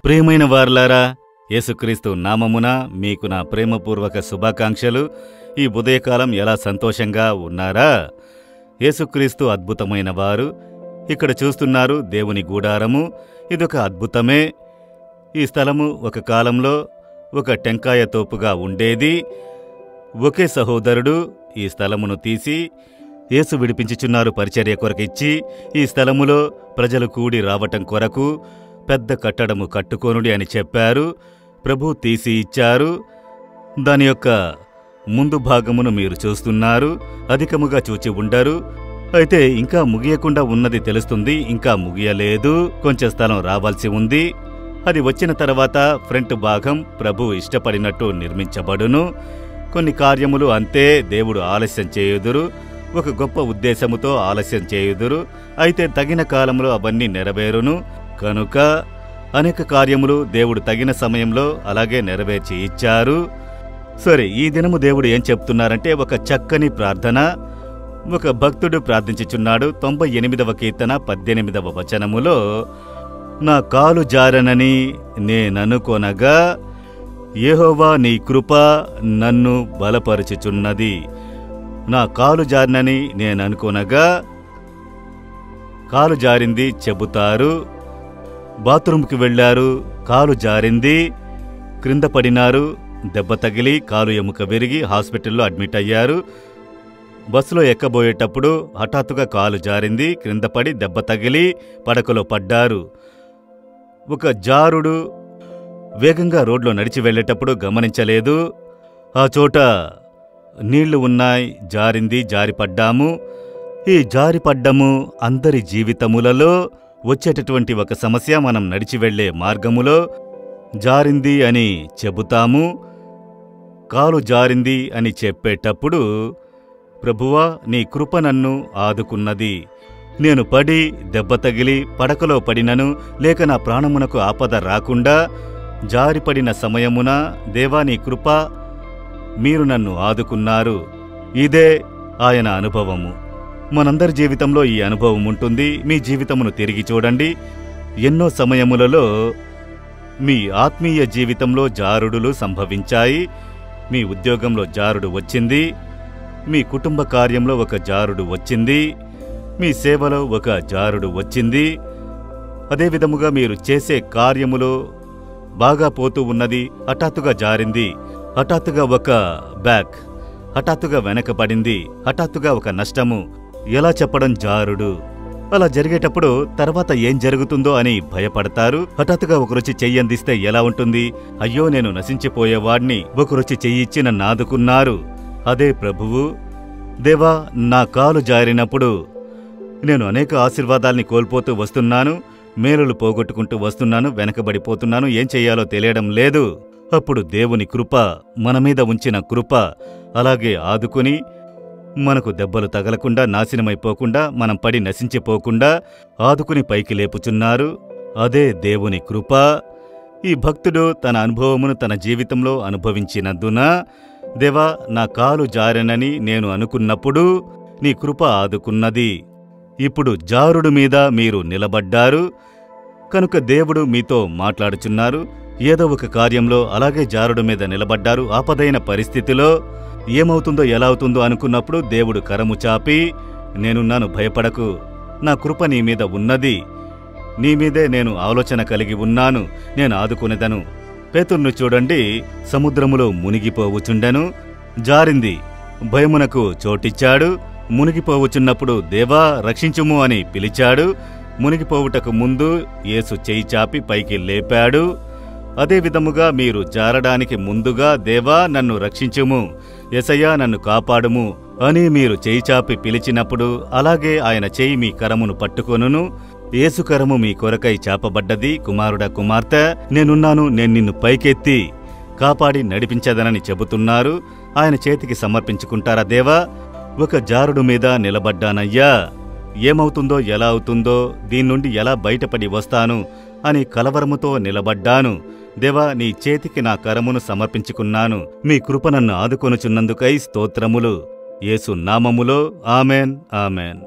ప్రియమైన వారలారా, యేసుక్రీస్తు నామమున మీకు నా ప్రేమపూర్వక శుభాకాంక్షలు. ఈ ఉదయకాలం ఎలా సంతోషంగా ఉన్నారా? యేసుక్రీస్తు అద్భుతమైన వారు. ఇక్కడ చూస్తున్నారు దేవుని గూడారము. ఇదొక అద్భుతమే. ఈ స్థలము ఒక కాలంలో ఒక టెంకాయ తోపుగా ఉండేది. ఒకే సహోదరుడు ఈ స్థలమును తీసి యేసు విడిపించుచున్నారు పరిచర్య కొరకిచ్చి, ఈ స్థలములో ప్రజలు కూడి రావటం కొరకు పెద్ద కట్టడము కట్టుకోనుడి అని చెప్పారు. ప్రభు తీసి ఇచ్చారు. దాని యొక్క ముందు భాగమును మీరు చూస్తున్నారు. అధికముగా చూచి ఉండరు. అయితే ఇంకా ముగియకుండా ఉన్నది తెలుస్తుంది. ఇంకా ముగియలేదు. కొంచెం స్థలం రావాల్సి ఉంది. అది వచ్చిన తర్వాత ఫ్రంట్ భాగం ప్రభు ఇష్టపడినట్టు నిర్మించబడును. కొన్ని కార్యములు అంతే, దేవుడు ఆలస్యం చేయుదురు. ఒక గొప్ప ఉద్దేశముతో ఆలస్యం చేయుదురు. అయితే తగిన కాలంలో అవన్నీ నెరవేరును. కనుక అనేక కార్యములు దేవుడు తగిన సమయంలో అలాగే నెరవేర్చి ఇచ్చారు. సరే, ఈ దినము దేవుడు ఏం చెప్తున్నారంటే, ఒక చక్కని ప్రార్థన. ఒక భక్తుడు ప్రార్థించుచున్నాడు. 98వ కీర్తన 18వ వచనములో, నా కాలు జారనని నేననుకొనగా యెహోవా నీ కృప నన్ను బలపరుచుచున్నది. నా కాలు జారినని నేననుకొనగా, కాలు జారింది చెబుతారు. బాత్రూంకి వెళ్లారు, కాలు జారింది, క్రింద పడినారు, దెబ్బ తగిలి కాలు ఎముక విరిగి హాస్పిటల్లో అడ్మిట్ అయ్యారు. బస్సులో ఎక్కబోయేటప్పుడు హఠాత్తుగా కాలు జారింది, క్రింద పడి దెబ్బ తగిలి పడకలో పడ్డారు. ఒక జారుడు వేగంగా రోడ్లో నడిచి వెళ్లేటప్పుడు గమనించలేదు. ఆ చోట నీళ్లు ఉన్నాయి, జారింది, జారిపడ్డాము. ఈ జారిపడ్డము అందరి జీవితములలో వచ్చేటటువంటి ఒక సమస్య. మనం నడిచి వెళ్లే మార్గములో జారింది అని చెబుతాము. కాలు జారింది అని చెప్పేటప్పుడు, ప్రభువా నీ కృప నన్ను ఆదుకున్నది. నేను పడి దెబ్బ తగిలి పడకలో పడినను, లేక నా ప్రాణమునకు ఆపద రాకుండా జారిపడిన సమయమున దేవా నీ కృప, మీరు నన్ను ఆదుకున్నారు. ఇదే ఆయన అనుభవము. మనందరి జీవితంలో ఈ అనుభవం ఉంటుంది. మీ జీవితమును తిరిగి చూడండి. ఎన్నో సమయములలో మీ ఆత్మీయ జీవితంలో జారుడులు సంభవించాయి. మీ ఉద్యోగంలో జారుడు వచ్చింది. మీ కుటుంబ కార్యంలో ఒక జారుడు వచ్చింది. మీ సేవలో ఒక జారుడు వచ్చింది. అదేవిధముగా మీరు చేసే కార్యములో బాగా పోతూ ఉన్నది, హఠాత్తుగా జారింది. హఠాత్తుగా ఒక బ్యాక్, హఠాత్తుగా వెనకపడింది, హఠాత్తుగా ఒక నష్టము. ఎలా చెప్పడం? జారుడు. అలా జరిగేటప్పుడు తర్వాత ఏం జరుగుతుందో అని భయపడతారు. హఠాత్తుగా ఒకరొచ్చి చెయ్యందిస్తే ఎలా ఉంటుంది? అయ్యో, నేను నశించిపోయేవాడిని, ఒకరొచ్చి చెయ్యిచ్చి నన్ను ఆదుకున్నారు. అదే ప్రభువు. దేవా, నా కాలు జారినప్పుడు నేను అనేక ఆశీర్వాదాల్ని కోల్పోతూ వస్తున్నాను, మేలులు పోగొట్టుకుంటూ వస్తున్నాను, వెనకబడిపోతున్నాను, ఏం చెయ్యాలో తెలియడం లేదు. అప్పుడు దేవుని కృప, మన మీద ఉంచిన కృప అలాగే ఆదుకుని, మనకు దెబ్బలు తగలకుండా, నాశనమైపోకుండా, మనం పడి నశించిపోకుండా ఆదుకుని పైకి లేపుచున్నారు. అదే దేవుని కృప. ఈ భక్తుడు తన అనుభవమును తన జీవితంలో అనుభవించినందున, దేవా నా కాలు జారెనని నేను అనుకున్నప్పుడు నీ కృప ఆదుకున్నది. ఇప్పుడు జారుడు మీద మీరు నిలబడ్డారు కనుక దేవుడు మీతో మాట్లాడుచున్నారు. ఏదో ఒక కార్యంలో అలాగే జారుడు మీద నిలబడ్డారు. ఆపదైన పరిస్థితిలో ఏమవుతుందో ఎలా అవుతుందో అనుకున్నప్పుడు దేవుడు కరము చాపి, నేనున్నాను, భయపడకు, నా కృప నీ మీద ఉన్నది, నీ మీదే నేను ఆలోచన కలిగి ఉన్నాను, నేను ఆదుకునేదను. పేతురును చూడండి, సముద్రములో మునిగిపోవుచుండెను, జారింది, భయమునకు చోటిచ్చాడు. మునిగిపోవుచున్నప్పుడు దేవా రక్షించుము అని పిలిచాడు. మునిగిపోవుటకు ముందు యేసు చేయి చాపి పైకి లేపాడు. అదేవిధముగా మీరు జారడానికి ముందుగా దేవా నన్ను రక్షించుము, యేసయ్యా నన్ను కాపాడుము అని మీరు చేయి చాపి పిలిచినప్పుడు అలాగే ఆయన చేయి మీ కరమును పట్టుకొనును. యేసు కరము మీ కొరకై చాపబడ్డది. కుమారుడా, కుమార్తె, నేనున్నాను, నేను నిన్ను పైకెత్తి కాపాడి నడిపించదనని చెబుతున్నారు. ఆయన చేతికి సమర్పించుకుంటారా? దేవా, ఒక జారుడు మీద నిలబడ్డానయ్యా, ఏమవుతుందో ఎలా అవుతుందో, దీని నుండి ఎలా బయటపడి వస్తాను అని కలవరముతో నిలబడ్డాను. దేవా, నీ చేతికి నా కరమును సమర్పించుకున్నాను. మీ కృప నన్ను ఆదుకొనుచున్నందుకై స్తోత్రములు. యేసు నామములో ఆమెన్ ఆమెన్.